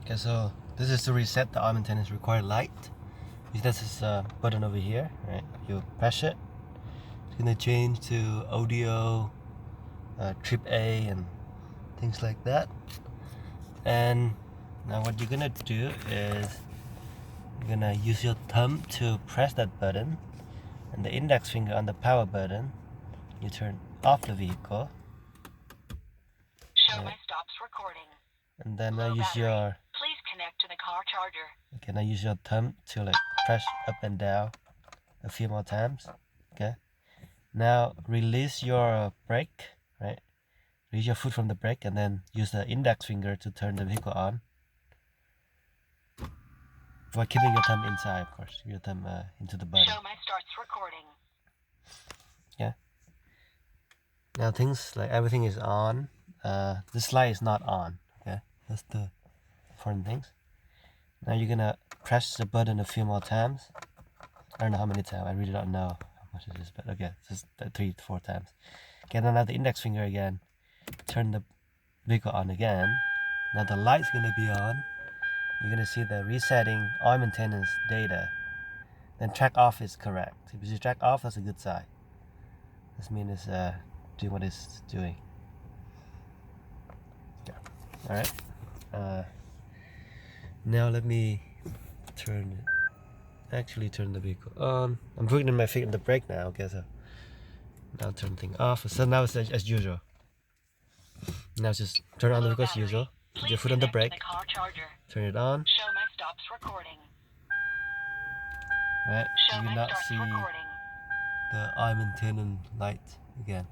Okay, so this is to reset the oil maintenance required light. This is a button over here, right? You press it, it's gonna change to audio, trip A, and things like that. And now what you're gonna do is you're gonna use your thumb to press that button, and the index finger on the power button. You turn off the vehicle. Show my stops recording. And then Low use battery. your Please connect to the car charger. okay. Now use your thumb to like press up and down a few more times. Okay. Now release your brake. Right. Release your foot from the brake, and then use the index finger to turn the vehicle on. While keeping your thumb inside, of course. Your thumb into the button. Show my starts recording. Yeah. Now things like everything is on. This light is not on. Okay. That's the important things. Now you're gonna press the button a few more times. I don't know how many times. I really don't know how much it is, but okay, just 3 to 4 times. Okay, then now the index finger again. Turn the vehicle on again. Now the light's gonna be on. You're gonna see the resetting oil maintenance data. Then track off is correct. If you track off, that's a good sign. This means it's doing what it's doing. Yeah. All right. Now let me turn the vehicle on. I'm putting my feet on the brake now. Okay, so now turn thing off. So now it's as usual. Now just turn on the vehicle as usual. Put your foot on the brake. Turn it on. Show my stops recording. Right. You will not see the oil maintenance light again.